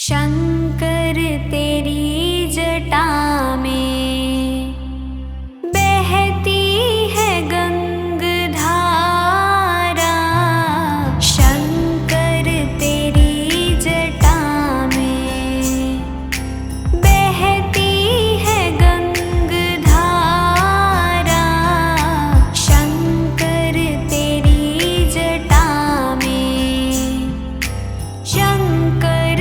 शंकर तेरी जटा में बहती है गंगधारा। शंकर तेरी जटा में बहती है गंगधारा। शंकर तेरी जटा में शंकर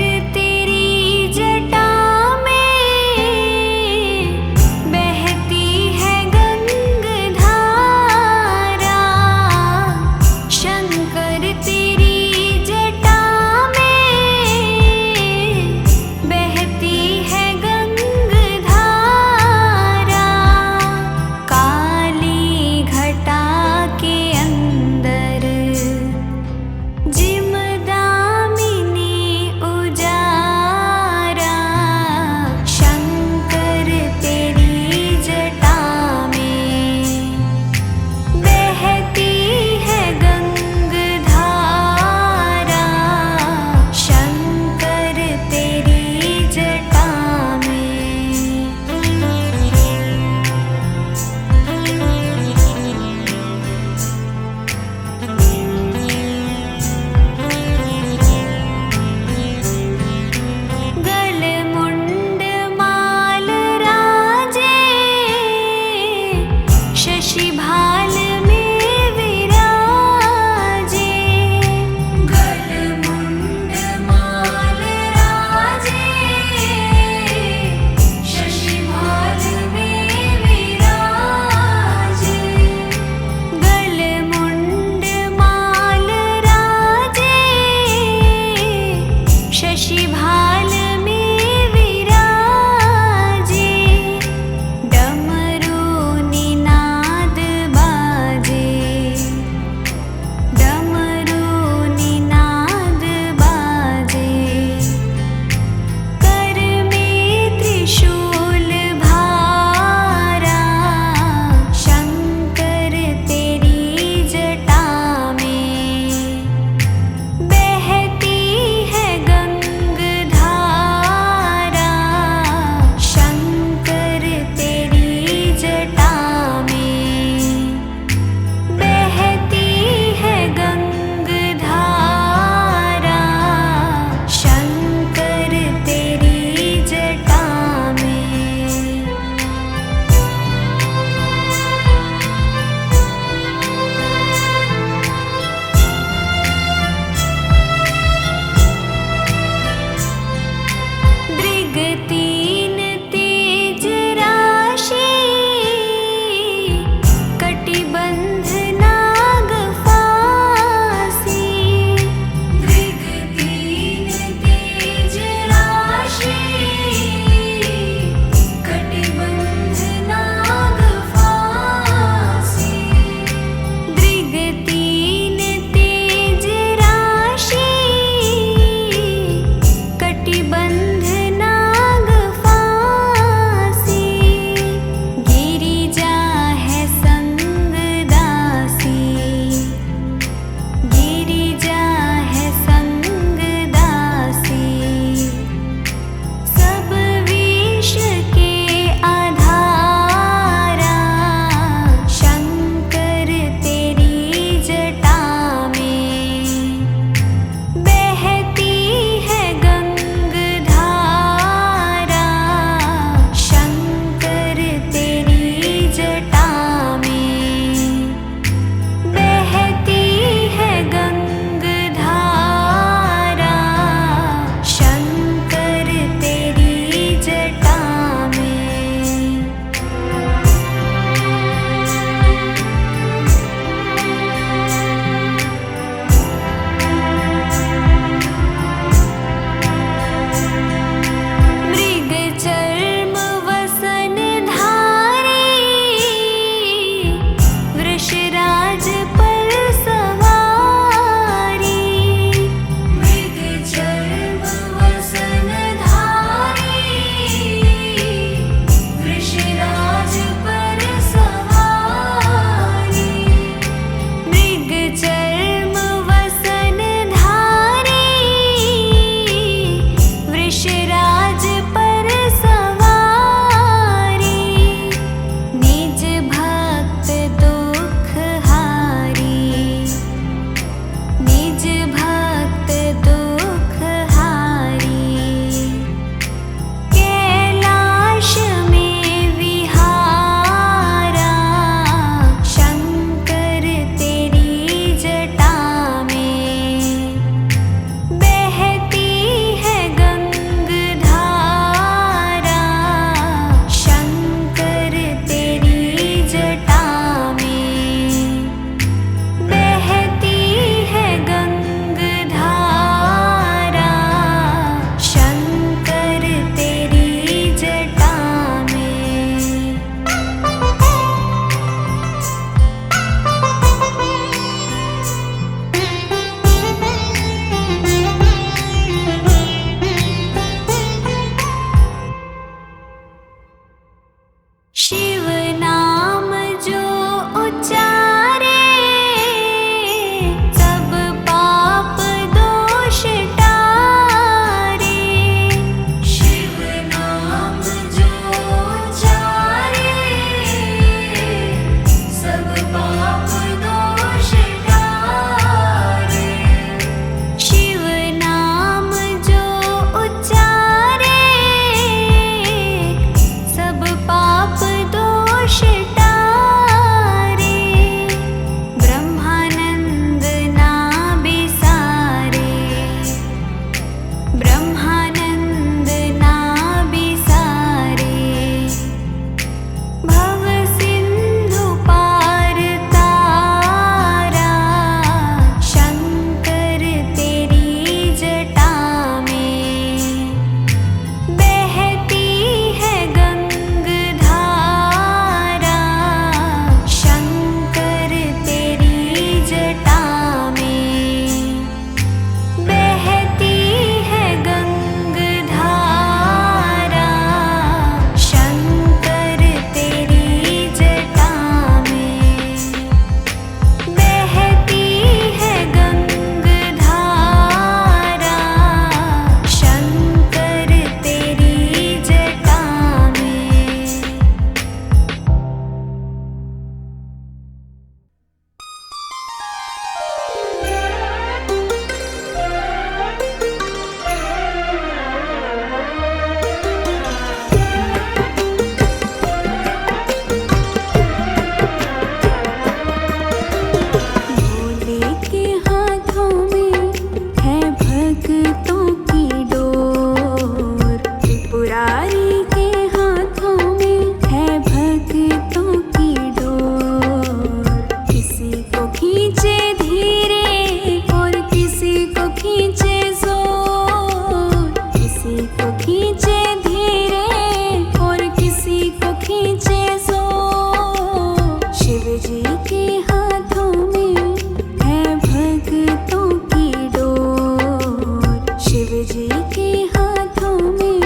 के हाथों में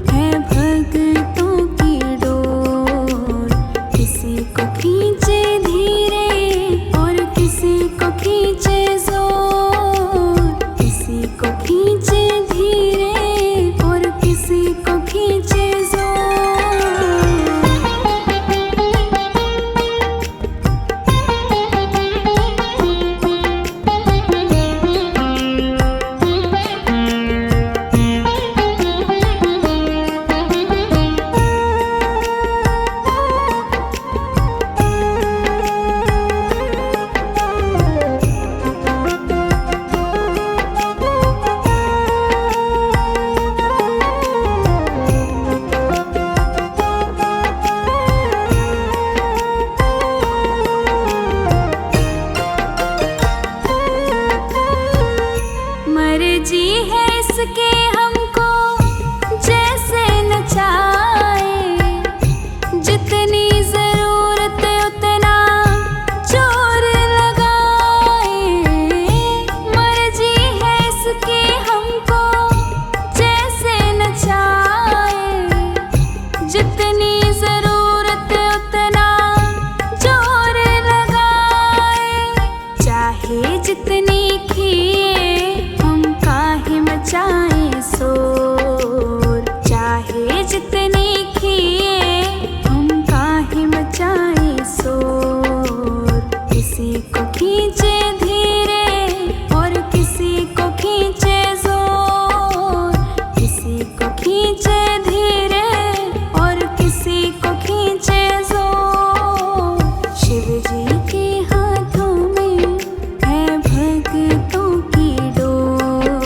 है भक्तों की डोर। किसी को खींचे धीरे और किसी को खींचे जोर। किसी को खींचे धीरे और किसी को खींचे जोर। मर्जी है इसके हमको जैसे नचाए। जितनी जरूरत उतना जोर लगाए। मर्जी है इसके हमको जैसे नचाए। जितनी जरूरत उतना जोर लगाए। चाहे जितनी खिए मचाए शोर। चाहे जितनी खिए हम काहे मचाए शोर। किसी को खींचे धीरे और किसी को खींचे जोर। किसी को खींचे धीरे और किसी को खींचे जोर। शिव जी के हाथों में है भक्तों की डोर।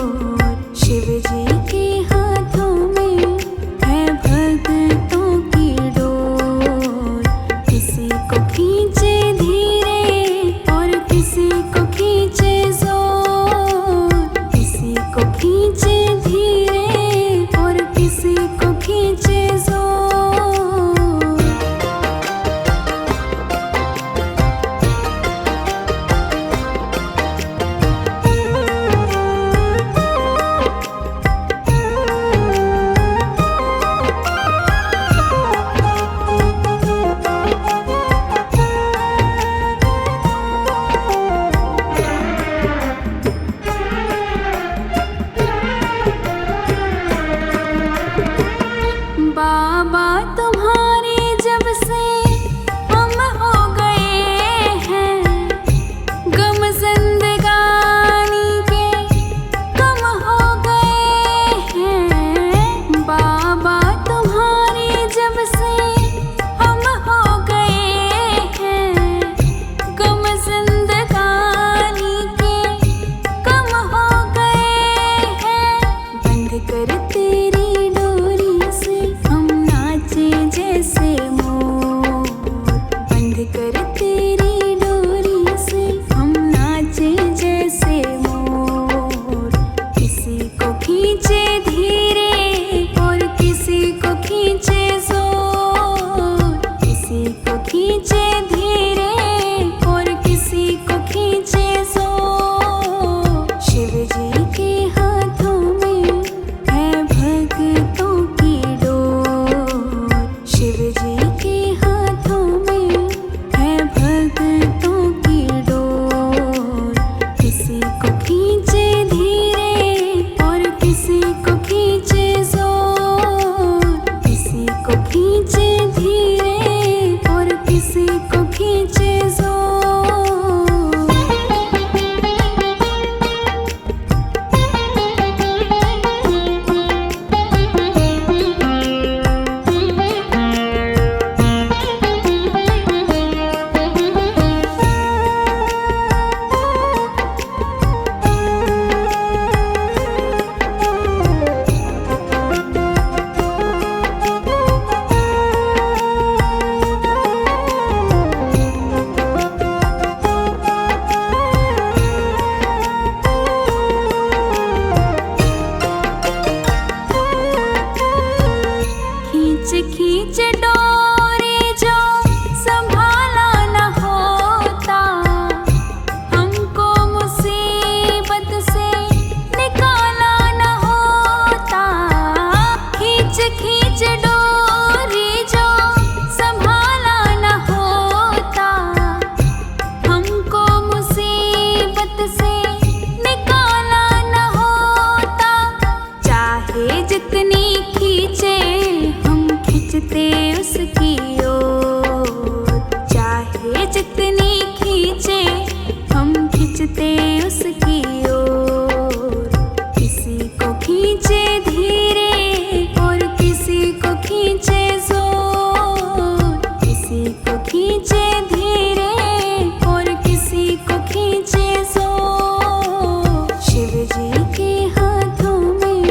शिव जी के हाथों में है भक्तों की डोर। किसी को खींचे धीरे और किसी को खींचे जोर। किसी को खींचे धीरे और किसी को खींचे जोर। बाबा तुम्हारे जब से हम हो गए हैं। गम जिंदगानी के कम हो गए हैं। बाबा तुम्हारे जब से हम हो गए हैं। गम जिंदगानी के कम हो गए हैं। बंद कर तेरी डोरी से हम नाचे जैसे मोर। बंद कर तेरी डोरी से हम नाचे जैसे मोर। किसी को खींचे धीरे और किसी को खींचे जोर। किसी को खींचे धीरे और किसी को खींचे जोर। शिव जी के हाथों में है भक्तों की डोर। शिव जी के हाथों में है भक्तों की डोर। किसी को खींचे धीरे और किसी को खींचे जोर। किसी को खींचे धीरे और किसी को खींचे जोर। जितनी खींचे हम खींचते उसकी ओर, चाहे जितनी खींचे हम खींचते उसकी ओर। किसी को खींचे धीरे और किसी को खींचे जोर, किसी को खींचे धीरे और किसी को खींचे जोर। शिव जी के हाथों में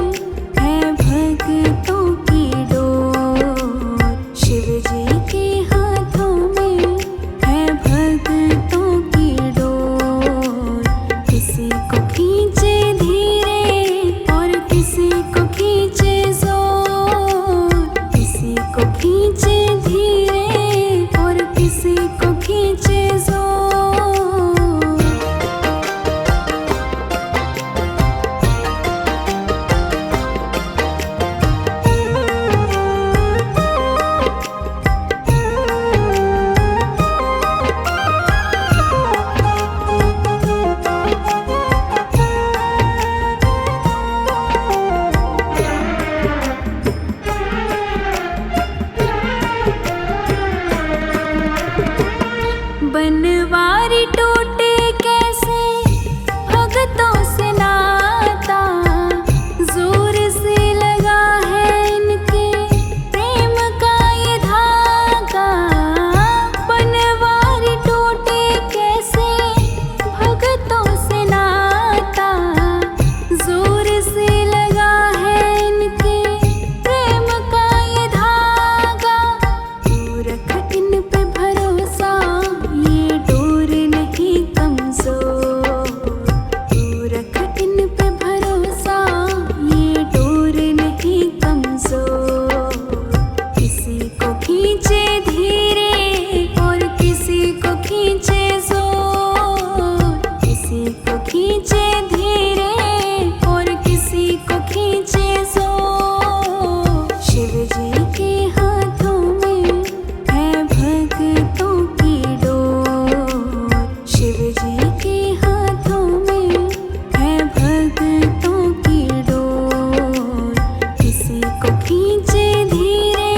है भक्तों की डोर, शिव जी के हाथों में है भक्तों की डोर। किसी को खींचे धीरे और किसी को खींचे जोर, किसी को खींचे धीरे और किसी को खींचे जोर। बनवारी टूटे कैसे भगतों से नाता, जोर से लगा है इनके प्रेम का ये धागा। बनवारी टूटे कैसे भगतों से नाता, जोर से लगा है इनके प्रेम का ये धागा। तू रख इन पे भरोसा, ये डोर नहीं कमजोर। तू रख इन पे भरोसा, ये डोर नहीं कमजोर। किसी को खींचे धीरे और किसी को खींचे जोर, किसी को खींचे धीरे और किसी को खींचे जोर। शिव जी के हाथों में है भक्तों की डोर, शिव जी के हाथों में है भक्तों की डोर। किसी को खींचे धीरे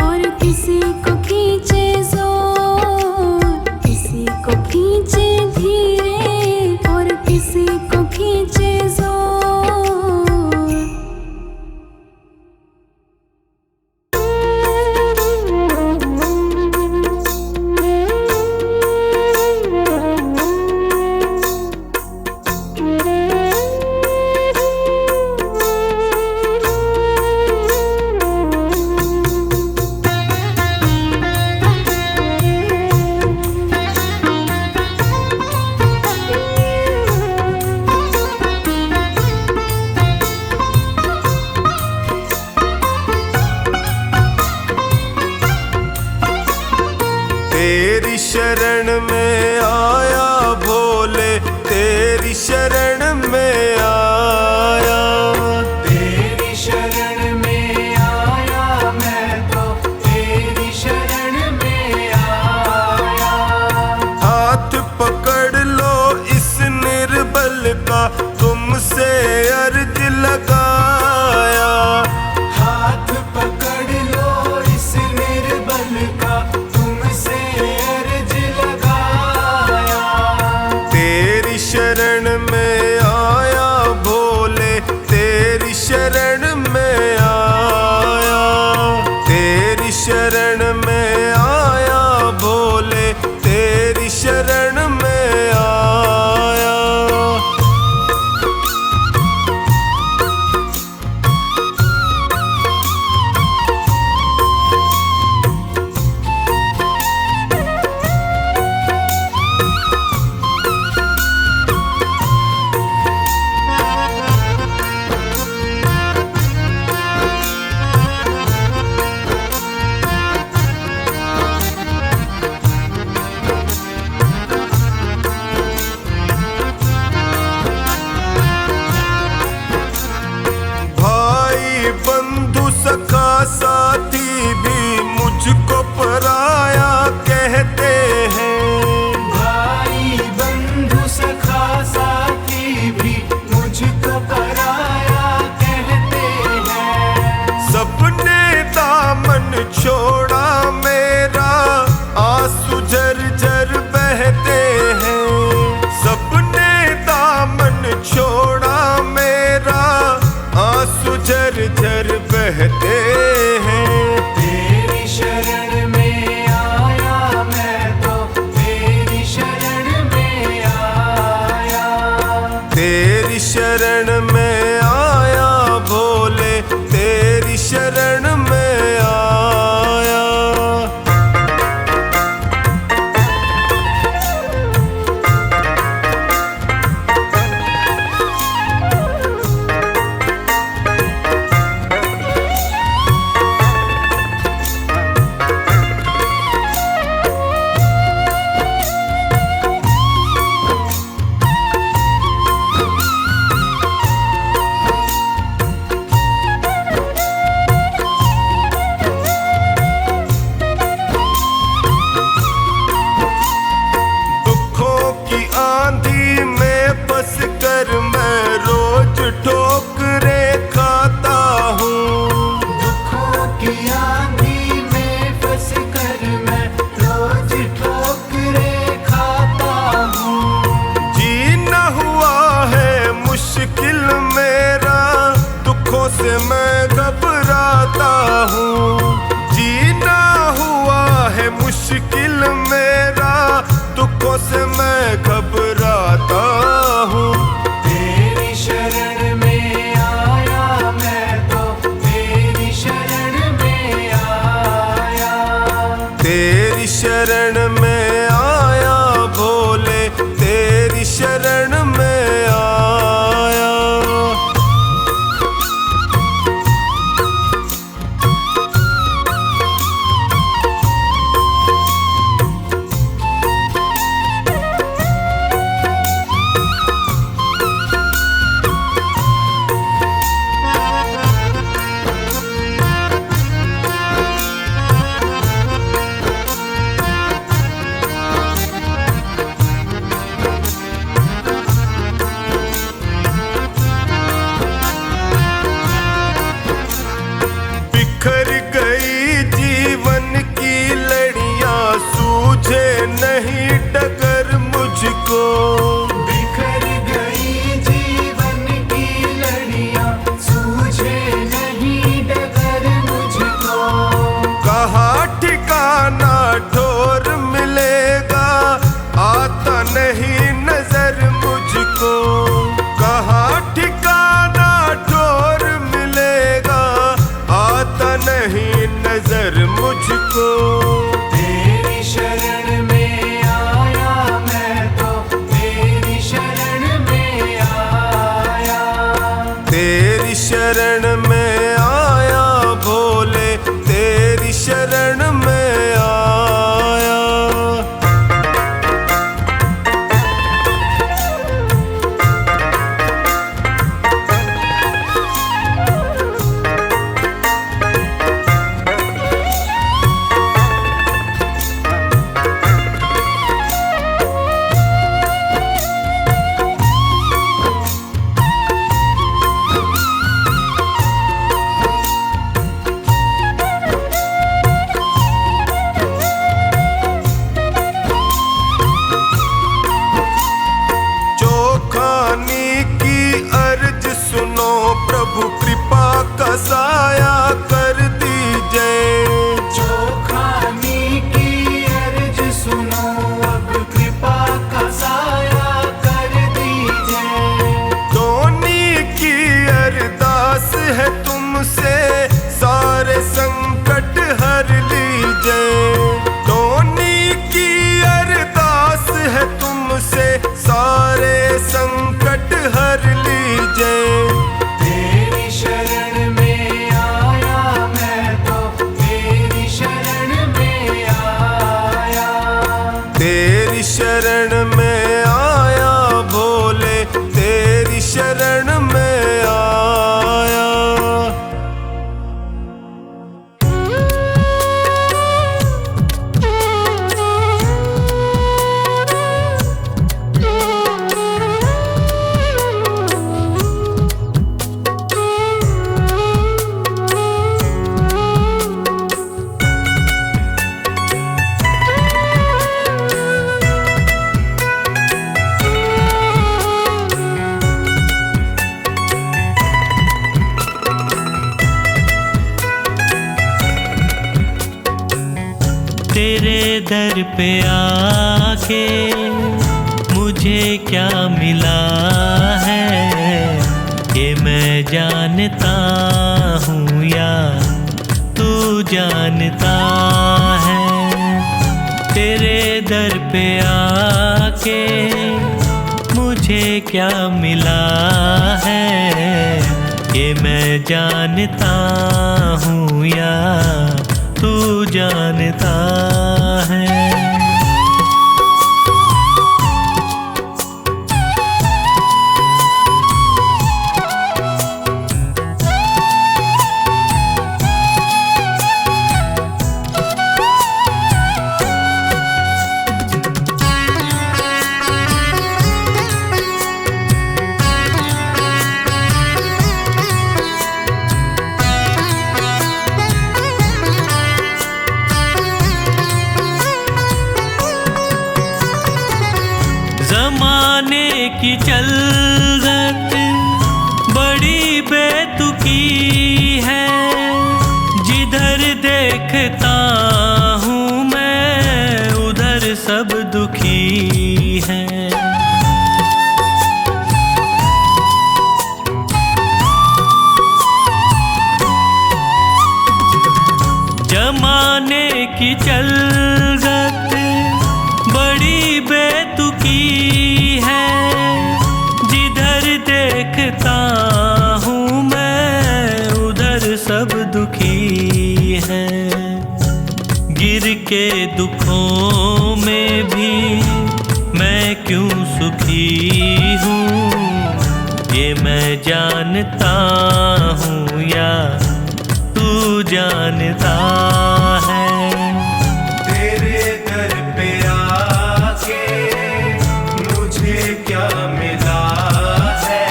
और किसी को खींचे जोर, किसी को खींचे धीरे और किसी को खींचे जोर। तेरी शरण में आया भोले, तेरी शरण में आया। तेरी शरण में आया मैं तो, तेरी शरण में आया। हाथ पकड़ लो इस निर्बल का, तुमसे अर्ज लगाया। हाथ पकड़ लो इस निर्बल का, तुमसे अर्ज लगाया। सागर बहते हैं। तेरी शरण में आया मैं तो, तेरी शरण में आया। तेरी शरण में आया भोले, तेरी शरण में आया। से मैं घबराता हूँ, जीना हुआ है मुश्किल मेरा, दुखों से मैं घबराता हूँ। तेरी शरण में आया मैं तो, तेरी शरण में आया। तेरी शरण में आया भोले, तेरी शरण में आया। बिखर गई जीवन की लड़ियां, सूझे नहीं डगर मुझको। बिखर गई जीवन की लड़ियां, सूझे नहीं डगर मुझको। कहाँ ठिकाना ठोर मिलेगा, आता नहीं नजर मुझको। कहाँ ठिकाना ठोर मिलेगा, आता नहीं नजर मुझको। तेरी शरण में आया मैं तो, तेरी शरण में आया। तेरी शरण में आया भोले, तेरी शरण में आया। प्रभु कृपा का साया कर दीजिए। चोखानी की अर्ज सुनो, अब कृपा का साया कर दीजिए। धोनी की अरदास है तुमसे, सारे संकट हर लीजिए। धोनी की अरदास है तुमसे, सारे संकट हर लीजिए। तेरी शरण में आया तेरे दर पे आके मुझे क्या मिला है, ये मैं जानता हूँ या तू जानता है। तेरे दर पे आके मुझे क्या मिला है, ये मैं जानता हूँ या तू जानता है। ज़माने की चलत बड़ी बेतुकी है, जिधर देखता हूँ मैं उधर सब दुखी हैं। ज़माने की चलत बड़ी बेतुकी है, जिधर देखता हूँ मैं उधर सब दुखी हैं। गिर के दुखों में भी मैं क्यों सुखी हूँ, ये मैं जानता हूँ या तू जानता है। तेरे दर पे आके मुझे क्या मिला है,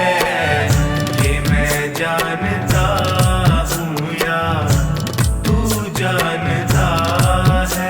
ये मैं जानता हूँ या तू जानता है।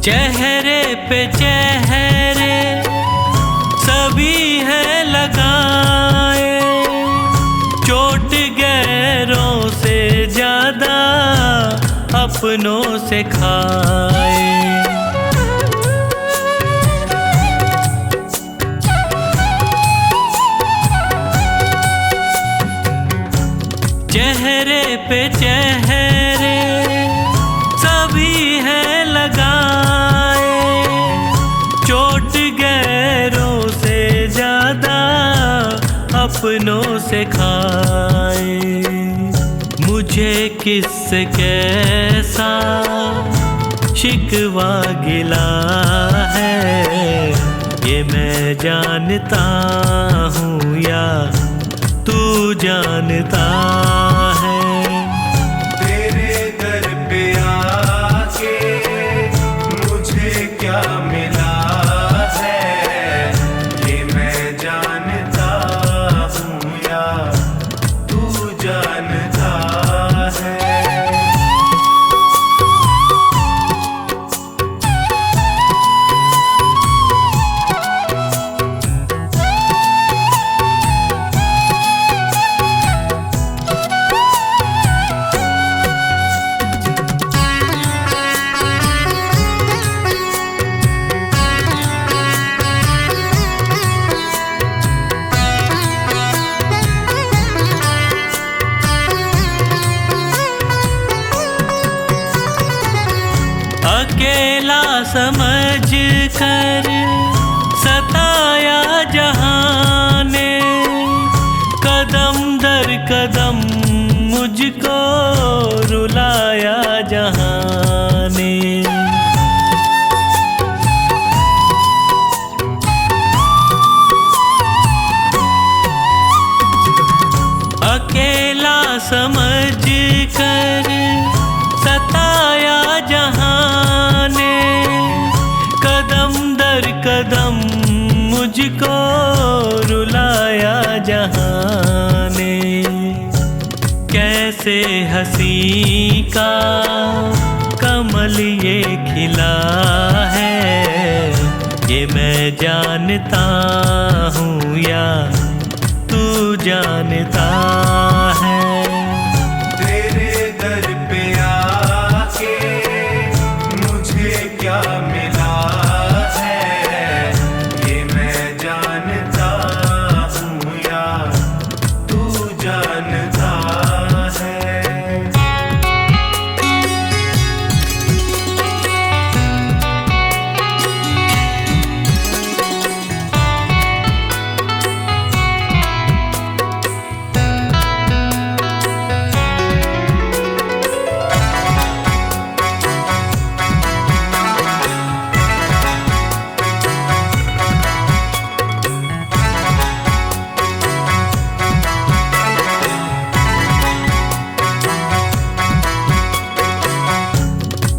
चेहरे पे चेहरे सभी है लगाए, चोट गैरों से ज्यादा अपनों से खाए। चेहरे पे चेहरे सभी है लगाए, चोट गैरों से ज्यादा अपनों से खाए। मुझे किससे कैसा शिकवा गिला है, ये मैं जानता हूँ या तू जानता है। तेरे दर पे आके मुझे क्या मिला है, ये मैं जानता हूँ या तू जानता है। अकेला समझ कर सताया जहाँ ने, कदम दर कदम मुझको रुलाया जहाँ ने। अकेला समझ कर कैसे हंसी का कमल ये खिला है, ये मैं जानता हूँ या तू जानता है। तेरे दर पे आके मुझे क्या मिला है, ये मैं जानता हूँ या तू जानता है।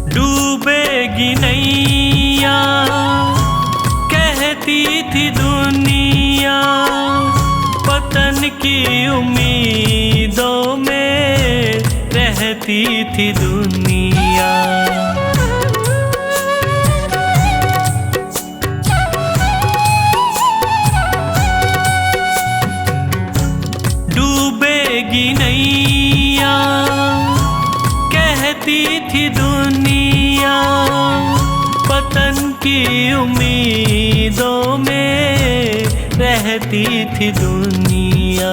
डूबेगी नैया कहती थी दुनिया, पतन की उम्मीदों में रहती थी दुनिया। डूबेगी नैया कहती थी दुनिया, पतन की उम्मीदों में रहती थी दुनिया।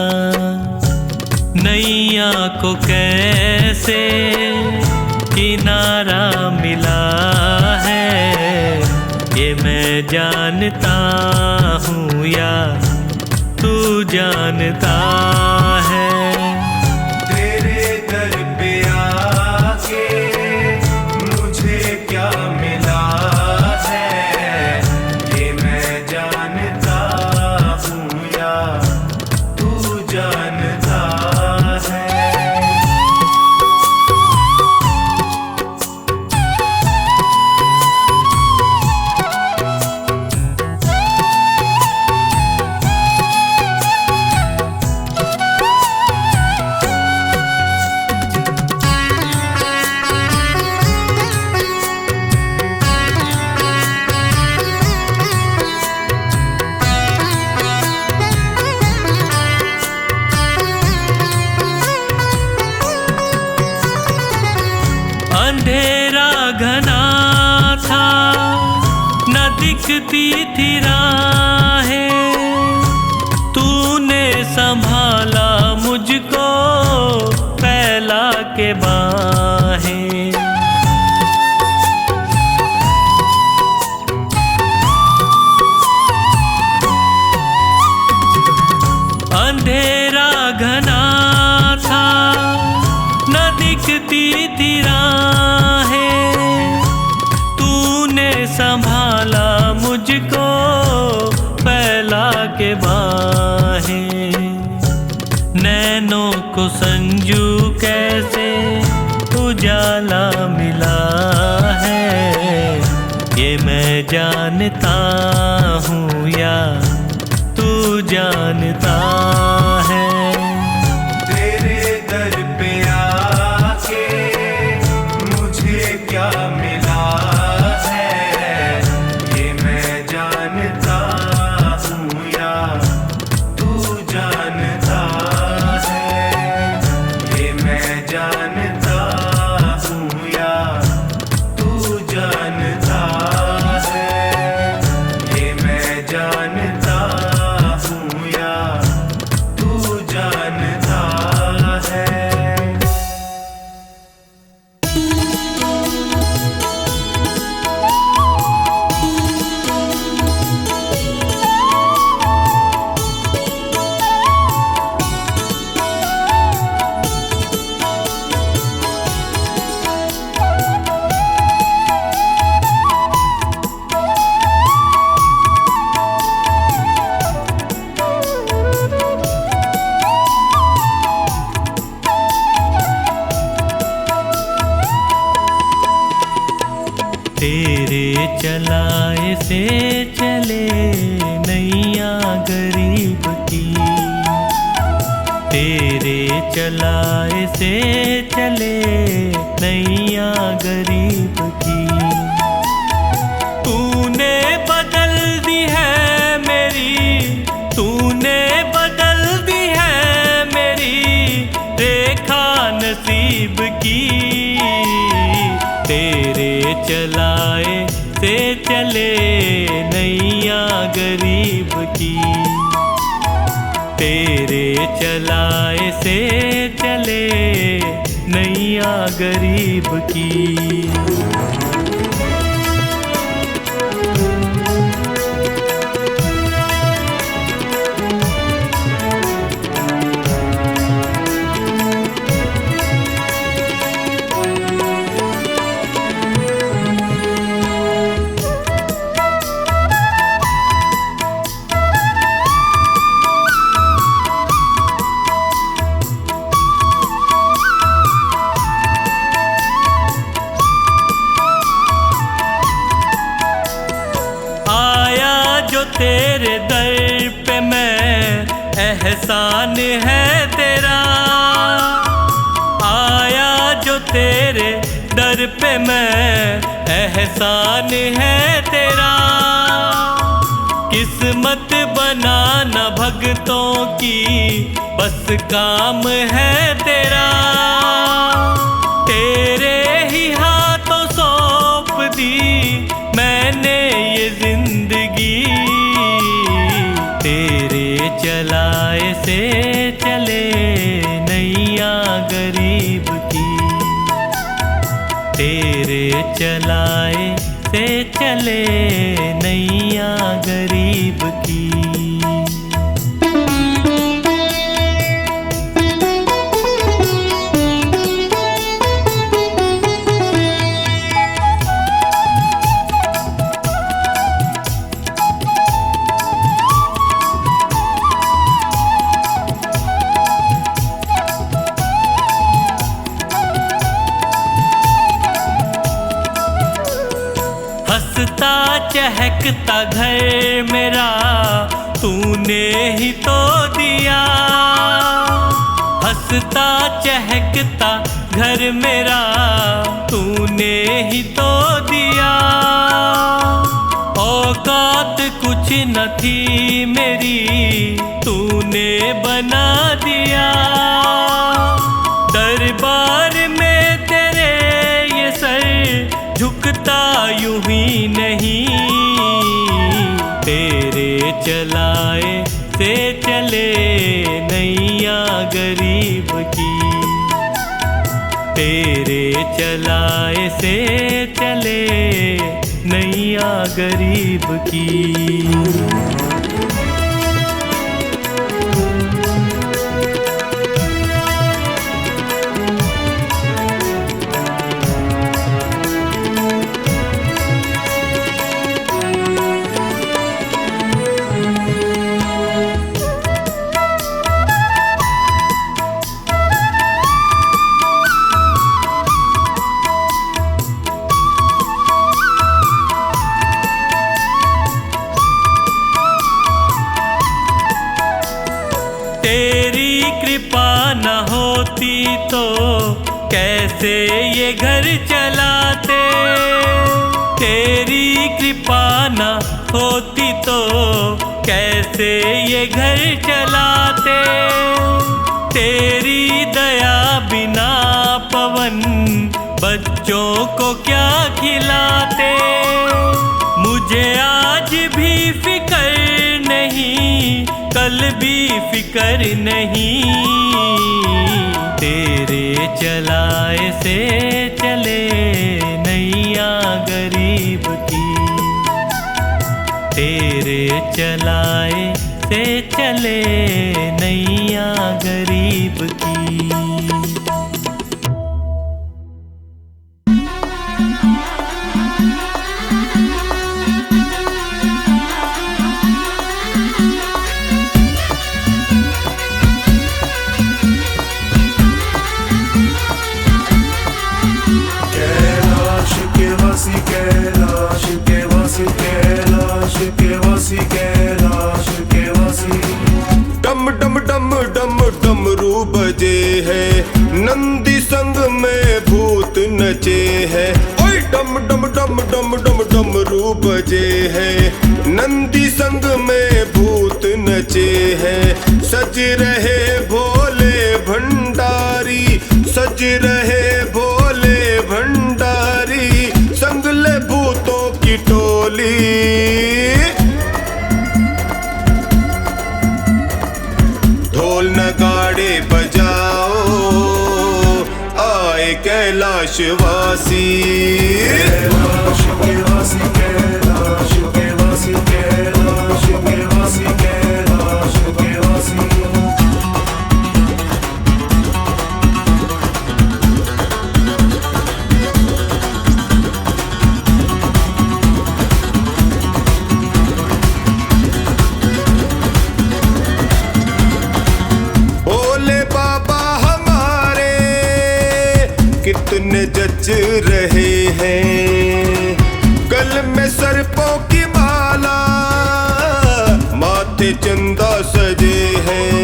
नैया को कैसे किनारा मिला है, ये मैं जानता हूँ या तू जानता है। तेरे दर पे आके मुझे क्या मिला है, ये मैं जानता हूँ या तू जानता है। अंधेरा घना था न दिखती थी राहें, तूने संभाला मुझको फैला के बाहें। अंधेरा घना था न दिखती थी राहें, तूने संभाला मुझको फैला के बाहें। नैनों को संजू कैसे उजाला मिला है, ये मैं जानता हूँ या तू जानता है। तेरे दर पे आके मुझे क्या मिला है, ये मैं जानता हूँ या तू जानता है। ये मैं जानता हूँ या तू जानता है, ये मैं जानता हूँ या तू जानता है। तेरे चलाए से चले नैया गरीब की, तेरे चलाए से चले नैया गरीब की। तूने बदल दी है मेरी, तूने बदल दी है मेरी रेखा नसीब की। तेरे चलाए से चले नैया गरीब की। तेरे चलाए से चले नैया गरीब की। तेरे दर पे मैं एहसान है तेरा, आया जो तेरे दर पे मैं एहसान है तेरा। किस्मत बनाना भगतों की बस काम है तेरा। तेरे ही हाथों सौंप दी मैंने ये जिंदगी। तेरे चलाए से चले नैया गरीब की। तेरे चलाए से चले नैया गरीब की। हंसता चहकता घर मेरा तूने ही तो दिया। हंसता चहकता घर मेरा तूने ही तो दिया। औकात कुछ न थी मेरी तूने बना दिया। दरबार में तेरे ये सर झुकता यूं ही नहीं। तेरे चलाए से चले नैया गरीब की। तेरे चलाए से चले नैया गरीब की। तेरी कृपा न होती तो कैसे ये घर चलाते। तेरी कृपा न होती तो कैसे ये घर चलाते। तेरी दया बिना पवन बच्चों को क्या खिलाते। मुझे आज भी फिक्र नहीं कल भी फिक्र नहीं। तेरे चलाए से चले नैया गरीब की। तेरे चलाए से चले नैया गरीब की। डम डम डम डम डम डमरू बजे है, नंदी संग में भूत नचे है। ओए डम डम डम डम डम डमरू बजे है, नंदी संग में भूत नचे है। सज रहे भोले भंडारी, सज रहे भोले भंडारी, संग ले भूतों की टोली। ढोल नगाड़े बजाओ, आए कैलाशवासी। कैलाश के वासी, कैलाश के वासी, कैलाश के वासी, कैलाश के वासी। भोले बाबा हमारे कितने जच रहे हैं, गल में सर्पों की माला, माथे चंदा सजे हैं।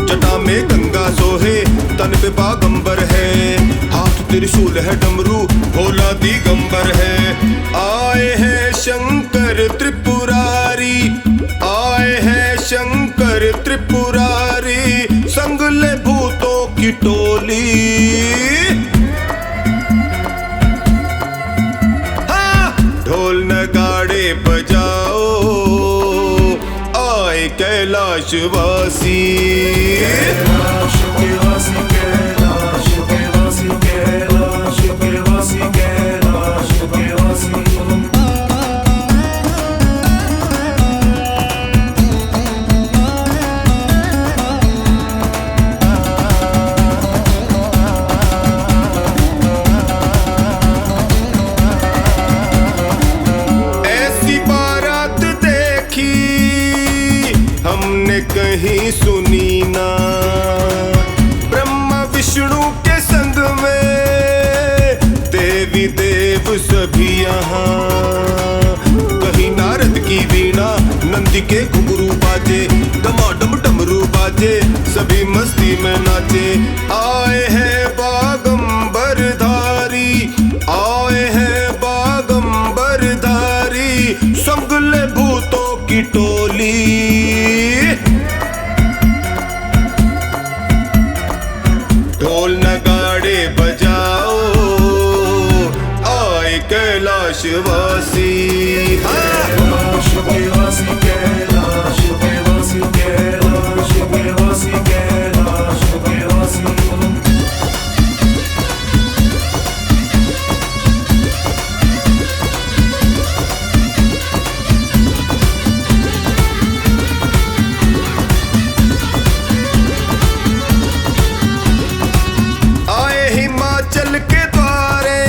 जटा में गंगा सोहे, तन पे बागंबर है, हाथ त्रिशूल है, डमरू भोला दिगंबर है। आए हैं शंकर त्रिपुरारी, आए हैं शंकर त्रिपुरारी, संग ले भूतों की टोली। हाँ! ढोल नगाड़े बजाओ, आए कैलाशवासी। कैलाश के वासी, कैलाश के वासी, कैलाश के वासी, कैलाश के वासी। ऐसी बारात देखी हमने कहीं सुनी ना, ब्रह्मा विष्णु के संग में देवी देव सभी यहाँ। कहीं नारद की वीणा, नंदी के घुंघरू बाजे, डमाडम डमरू बाजे, सभी मस्ती में नाचे। आए हैं बागंबर धारी, आए हैं बागंबर धारी, संग ले भूतों की टोली। ढोल नगाड़े बजाओ, आए कैलाशवासी। हाँ! कैलाश के वासी, कैलाश के वासी, कैलाश के वासी, कैलाश के वासी। आए हिमाचल के द्वारे,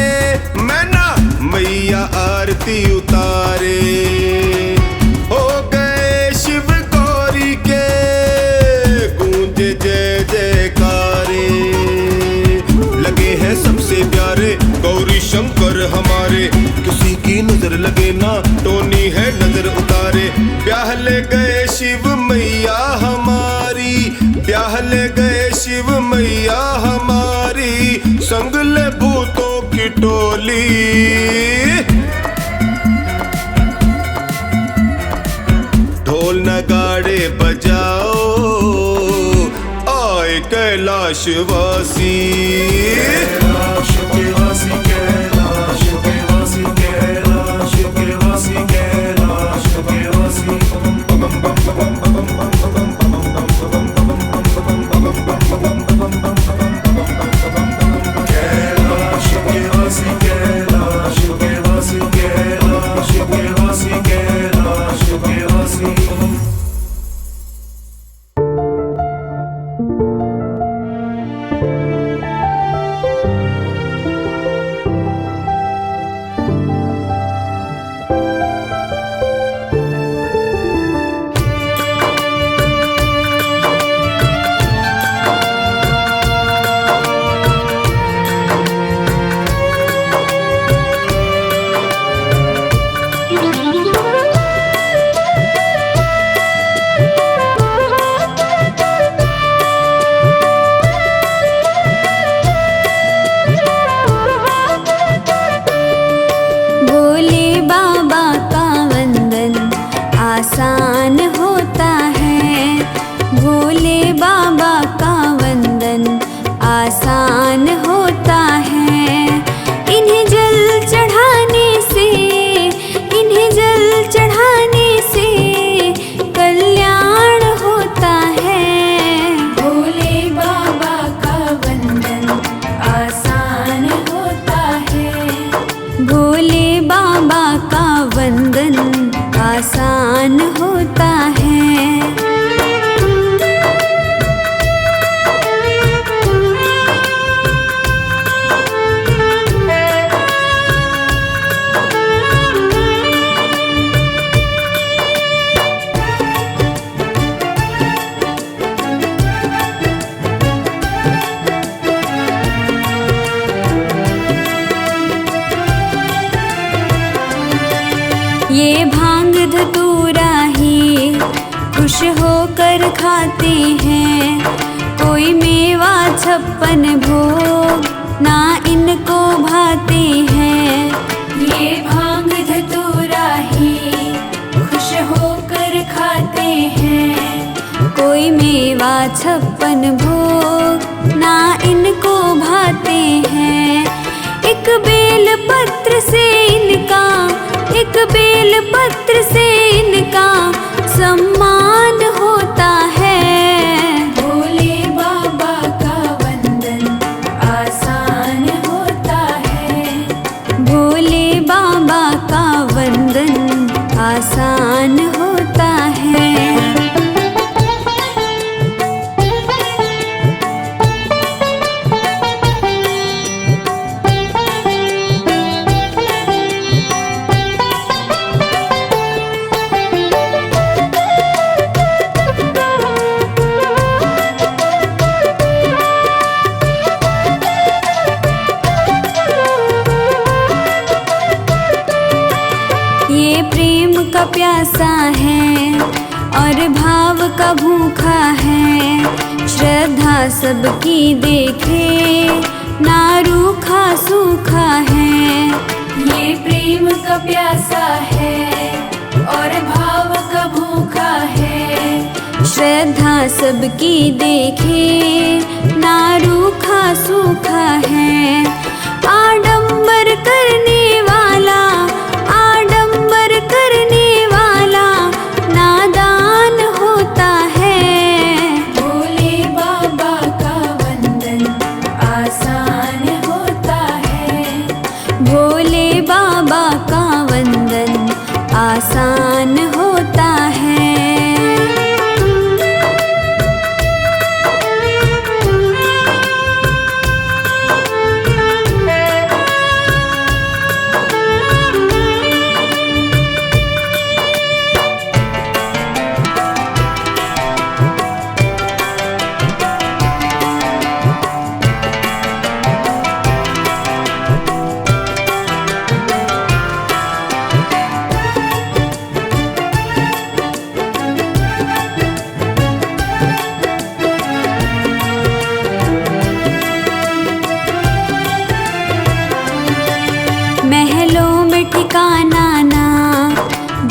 मैं ना मैया आरती उतारे। हो गए शिव गौरी के, गूंजे जय जयकारे। लगे हैं सबसे प्यारे गौरी शंकर हमारे, किसी की नजर लगे ना टोनी है नजर उतारे। ब्याह ले गए शिव मैया हमारी, ब्याह ले गए शिव मैया हमारी, संग ले भूतों की टोली। ढोल नगाड़े बजाओ, आए कैलाशवासी। कैलाश के वासी, कैलाश के वासी, कैलाश के वासी, कैलाश के वासी। कैलाश के वासी, कैलाश के वासी, कैलाश के वासी, कैलाश के वासी। खाते हैं, कोई मेवा 56 भोग ना इनको भाते हैं। ये भांग धतूरा ही खुश होकर खाते हैं, कोई मेवा 56 भोग ना इनको भाते हैं। एक बेल पत्र से इनका, एक बेल पत्र से इनका सम्मान होता है। भोले बाबा का वंदन आसान होता है, भोले बाबा का वंदन आसान होता है। ये प्रेम का प्यासा है और भाव का भूखा है, श्रद्धा सबकी देखे ना रूखा सूखा है। ये प्रेम का प्यासा है और भाव का भूखा है, श्रद्धा सबकी देखे ना रूखा सूखा है। आडंबर करने वाला, आडंबर करने वाला नादान होता है। भोले बाबा का वंदन आसान होता है, भोले बाबा का वंदन आसान होता है। महलों में ठिकाना ना,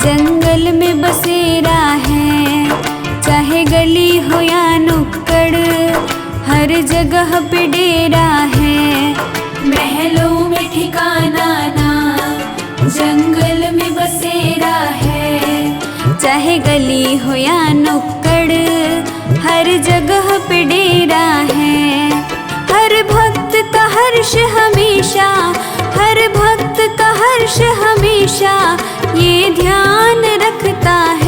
जंगल में बसेरा है, चाहे गली हो या नुक्कड़ हर जगह पे डेरा है। महलों में ठिकाना ना, जंगल में बसेरा है, चाहे गली हो या नुक्कड़ हर जगह पे डेरा है। हर भक्त का हर्ष हमेशा, हर भक्त का हर्ष हमेशा ये ध्यान रखता है।